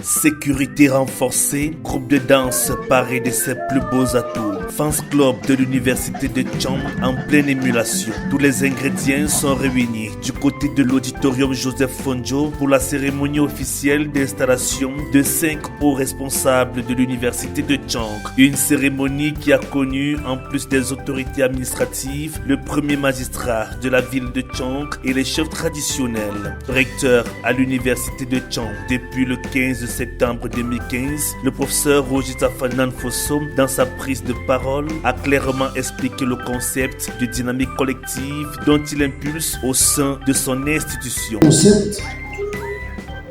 Sécurité renforcée, groupe de danse paré de ses plus beaux atouts. Fans Club de l'université de Tchang en pleine émulation. Tous les ingrédients sont réunis du côté de l'auditorium Joseph Fonjo pour la cérémonie officielle d'installation de 5 hauts responsables de l'université de Tchang. Une cérémonie qui a connu, en plus des autorités administratives, le premier magistrat de la ville de Tchang et les chefs traditionnels. Recteur à l'université de Tchang depuis le 15 septembre 2015, le professeur Roger Tafanan Fosso, dans sa prise de parole, a clairement expliqué le concept de dynamique collective dont il impulse au sein de son institution. Concept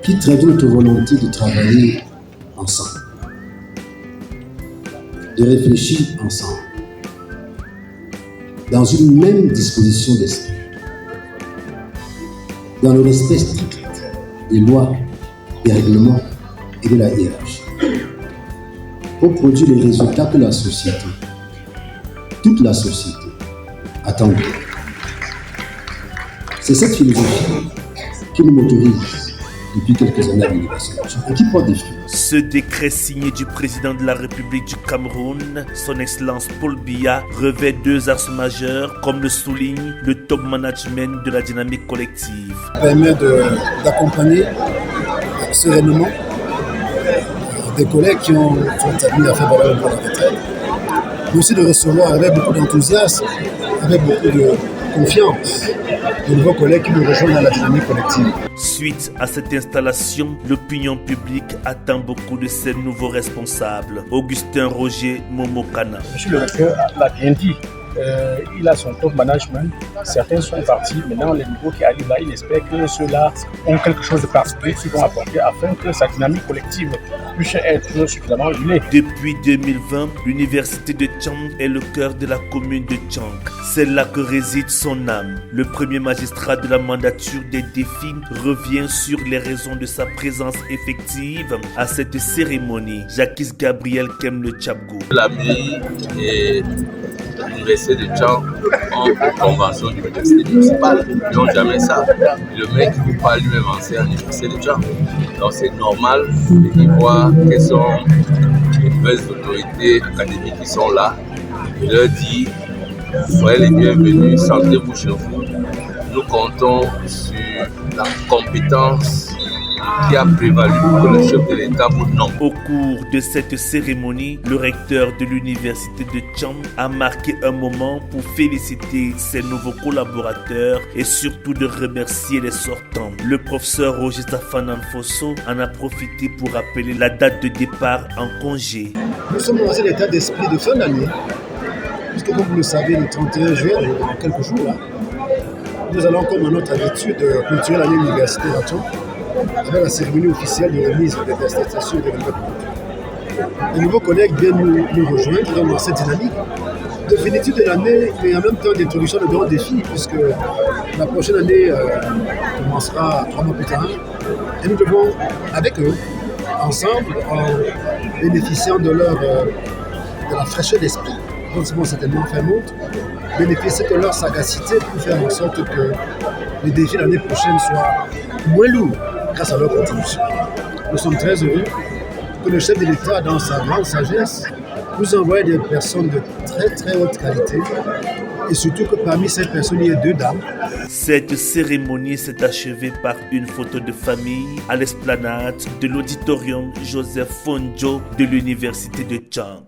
qui traduit notre volonté de travailler ensemble, de réfléchir ensemble, dans une même disposition d'esprit, dans le respect strict des lois, des règlements et de la hiérarchie, pour produire les résultats que la société, toute la société, attend. C'est cette philosophie qui nous motorise depuis quelques années à l'université et qui porte des fruits. Ce décret signé du président de la République du Cameroun, son Excellence Paul Biya, revêt 2 axes majeurs, comme le souligne le top management de la dynamique collective. Ça permet d'accompagner sereinement des collègues qui ont admis à faire valoir le droit de la retraite, mais aussi de recevoir avec beaucoup d'enthousiasme, avec beaucoup de confiance, de nouveaux collègues qui nous rejoignent dans la dynamique collective. Suite à cette installation, l'opinion publique attend beaucoup de ces nouveaux responsables. Augustin Roger Momokana. Monsieur le recteur l'a bien dit. Il a son top management, certains sont partis, maintenant les nouveaux qui arrivent là, il espère que ceux-là ont quelque chose de particulier qu'ils vont apporter afin que sa dynamique collective puisse être suffisamment huilée. Depuis 2020, l'université de Tchang est le cœur de la commune de Tchang. C'est là que réside son âme. Le premier magistrat de la mandature des défis revient sur les raisons de sa présence effective à cette cérémonie. Jacques Gabriel Kemle Tchabgo. L'AMI et l'université de Tchang ont une convention d'université municipale. Ils n'ont jamais ça. Le mec qui vous parle lui-même enseigne à l'université de Tchang. Donc c'est normal de voir quelles sont les nouvelles autorités académiques qui sont là. Il leur dit, soyez les bienvenus, sentez-vous chez vous. Nous comptons sur la compétence qui a prévalu pour le chef de l'État pour non. Au cours de cette cérémonie, le recteur de l'université de Tchang a marqué un moment pour féliciter ses nouveaux collaborateurs et surtout de remercier les sortants. Le professeur Roger Tafanan Fosso en a profité pour rappeler la date de départ en congé. Nous sommes dans un état d'esprit de fin d'année, puisque comme vous le savez, le 31 juin, dans quelques jours, là, nous allons, comme à notre habitude, clôturer l'année universitaire à Tchang avec la cérémonie officielle de remise des attestations de développement. Les nouveaux collègues viennent nous rejoindre dans cette dynamique de finitude de l'année, mais en même temps d'introduction de grands défis, puisque la prochaine année commencera 3 mois plus tard, et nous devons, avec eux, ensemble, en bénéficiant de la fraîcheur d'esprit, dont ils vont certainement faire montre, bénéficier de leur sagacité pour faire en sorte que les défis de l'année prochaine soient moins lourds grâce à leur contribution. Nous sommes très heureux que le chef de l'État, dans sa grande sagesse, nous envoie des personnes de très très haute qualité et surtout que parmi ces personnes, il y a 2 dames. Cette cérémonie s'est achevée par une photo de famille à l'esplanade de l'auditorium Joseph Fonjo de l'université de Tchang.